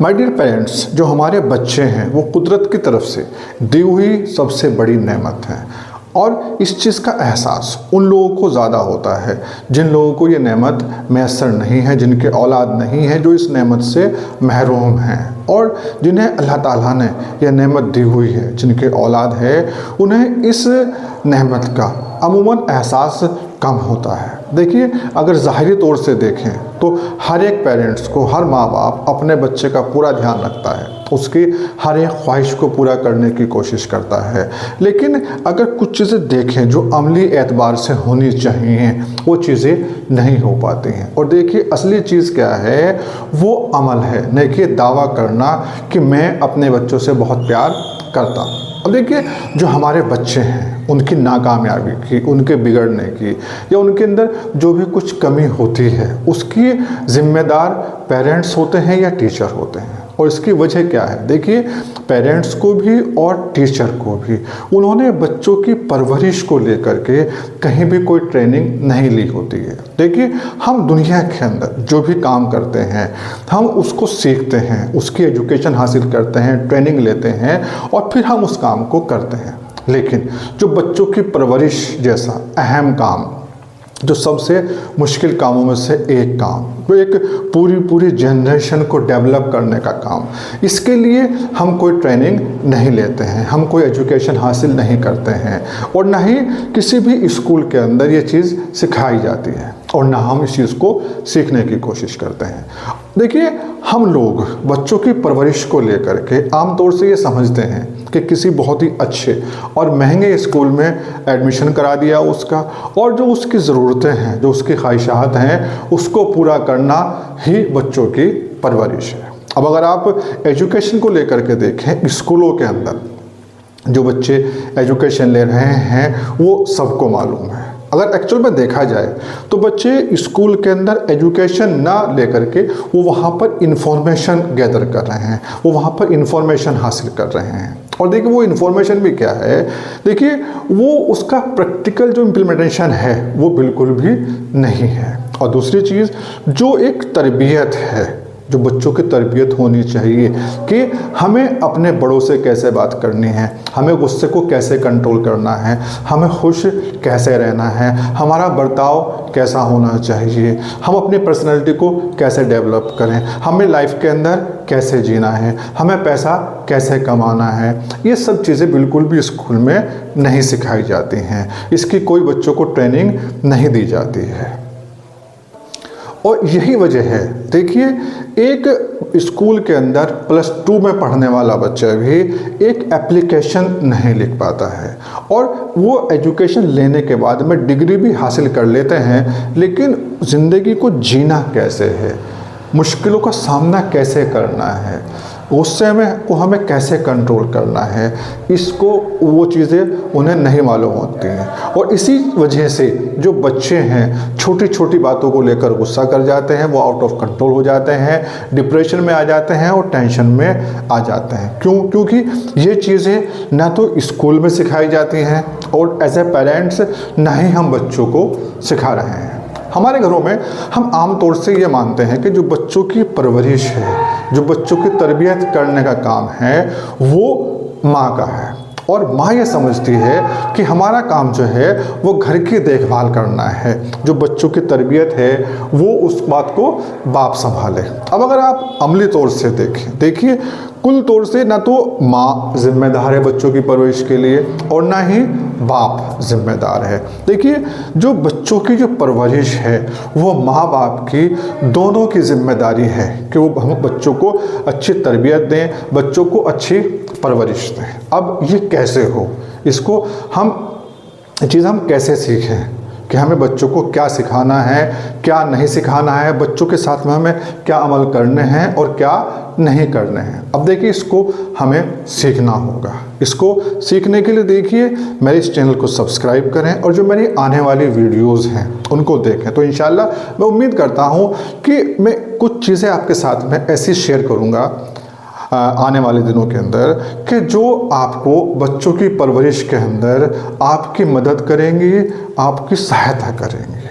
My dear parents, जो हमारे बच्चे हैं वो कुदरत की तरफ से दी हुई सबसे बड़ी नेमत है और इस चीज़ का एहसास उन लोगों को ज़्यादा होता है जिन लोगों को ये नेमत मैसर नहीं है, जिनके औलाद नहीं है, जो इस नेमत से महरूम हैं। और जिन्हें अल्लाह ताला ने यह नेमत दी हुई है, जिनके औलाद है, उन्हें इस नेमत का अमूमन एहसास कम होता है। देखिए, अगर ज़ाहिरी तौर से देखें तो हर एक पेरेंट्स को, हर माँ बाप अपने बच्चे का पूरा ध्यान रखता है, उसकी हर एक ख्वाहिश को पूरा करने की कोशिश करता है। लेकिन अगर कुछ चीज़ें देखें जो अमली एतबार से होनी चाहिए, वो चीज़ें नहीं हो पाती हैं। और देखिए, असली चीज़ क्या है, वो अमल है, नहीं कि दावा करना कि मैं अपने बच्चों से बहुत प्यार करता हूँ। अब देखिए, जो हमारे बच्चे हैं उनकी नाकामयाबी की, उनके बिगड़ने की या उनके अंदर जो भी कुछ कमी होती है, उसकी जिम्मेदार पेरेंट्स होते हैं या टीचर होते हैं। और इसकी वजह क्या है? देखिए, पेरेंट्स को भी और टीचर को भी उन्होंने बच्चों की परवरिश को लेकर के कहीं भी कोई ट्रेनिंग नहीं ली होती है। देखिए, हम दुनिया के अंदर जो भी काम करते हैं, हम उसको सीखते हैं, उसकी एजुकेशन हासिल करते हैं, ट्रेनिंग लेते हैं और फिर हम उस काम को करते हैं। लेकिन जो बच्चों की परवरिश जैसा अहम काम, जो सबसे मुश्किल कामों में से एक काम, वो एक पूरी जनरेशन को डेवलप करने का काम, इसके लिए हम कोई ट्रेनिंग नहीं लेते हैं, हम कोई एजुकेशन हासिल नहीं करते हैं और ना ही किसी भी स्कूल के अंदर ये चीज़ सिखाई जाती है और ना हम इस चीज़ को सीखने की कोशिश करते हैं। देखिए, हम लोग बच्चों की परवरिश को लेकर के आमतौर से ये समझते हैं कि किसी बहुत ही अच्छे और महंगे स्कूल में एडमिशन करा दिया उसका, और जो उसकी ज़रूरतें हैं, जो उसकी ख्वाहिशात हैं, उसको पूरा करना ही बच्चों की परवरिश है। अब अगर आप एजुकेशन को लेकर के देखें, स्कूलों के अंदर जो बच्चे एजुकेशन ले रहे हैं वो सबको मालूम है। अगर एक्चुअल में देखा जाए तो बच्चे स्कूल के अंदर एजुकेशन ना लेकर के वो वहाँ पर इंफॉर्मेशन गैदर कर रहे हैं, वो वहाँ पर इंफॉर्मेशन हासिल कर रहे हैं। और देखिए, वो इन्फॉर्मेशन भी क्या है, देखिए, वो उसका प्रैक्टिकल जो इम्प्लीमेंटेशन है वो बिल्कुल भी नहीं है। और दूसरी चीज़, जो एक तरबियत है, जो बच्चों की तरबियत होनी चाहिए कि हमें अपने बड़ों से कैसे बात करनी है, हमें गुस्से को कैसे कंट्रोल करना है, हमें खुश कैसे रहना है, हमारा बर्ताव कैसा होना चाहिए, हम अपनी पर्सनैलिटी को कैसे डेवलप करें, हमें लाइफ के अंदर कैसे जीना है, हमें पैसा कैसे कमाना है, ये सब चीज़ें बिल्कुल भी स्कूल में नहीं सिखाई जाती हैं। इसकी कोई बच्चों को ट्रेनिंग नहीं दी जाती है और यही वजह है। देखिए, एक स्कूल के अंदर +2 में पढ़ने वाला बच्चा भी एक एप्लीकेशन नहीं लिख पाता है और वो एजुकेशन लेने के बाद में डिग्री भी हासिल कर लेते हैं, लेकिन ज़िंदगी को जीना कैसे है, मुश्किलों का सामना कैसे करना है, गुस्से में को हमें कैसे कंट्रोल करना है, इसको वो चीज़ें उन्हें नहीं मालूम होती हैं। और इसी वजह से जो बच्चे हैं छोटी छोटी बातों को लेकर गुस्सा कर जाते हैं, वो आउट ऑफ कंट्रोल हो जाते हैं, डिप्रेशन में आ जाते हैं और टेंशन में आ जाते हैं। क्यों? क्योंकि ये चीज़ें ना तो स्कूल में सिखाई जाती हैं और एज ए पेरेंट्स ना ही हम बच्चों को सिखा रहे हैं। हमारे घरों में हम आम तौर से ये मानते हैं कि जो बच्चों की परवरिश है, जो बच्चों की तरबियत करने का काम है, वो माँ का है और माँ ये समझती है कि हमारा काम जो है वो घर की देखभाल करना है, जो बच्चों की तरबियत है वो उस बात को बाप संभाले। अब अगर आप अमली तौर से देखें, देखिए, कुल तौर से ना तो माँ जिम्मेदार है बच्चों की परवरिश के लिए और ना ही बाप जिम्मेदार है। देखिए, जो बच्चों की जो परवरिश है वो माँ बाप की दोनों की जिम्मेदारी है कि वो हम बच्चों को अच्छी तरबियत दें, बच्चों को अच्छी परवरिश दें। अब ये कैसे हो, इसको हम कैसे सीखें कि हमें बच्चों को क्या सिखाना है, क्या नहीं सिखाना है, बच्चों के साथ में हमें क्या अमल करने हैं और क्या नहीं करने हैं। अब देखिए, इसको हमें सीखना होगा। इसको सीखने के लिए देखिए, मेरे इस चैनल को सब्सक्राइब करें और जो मेरी आने वाली वीडियोस हैं उनको देखें। तो इंशाल्लाह मैं उम्मीद करता हूँ कि मैं कुछ चीज़ें आपके साथ में ऐसी शेयर करूँगा आने वाले दिनों के अंदर कि जो आपको बच्चों की परवरिश के अंदर आपकी मदद करेंगी, आपकी सहायता करेंगी।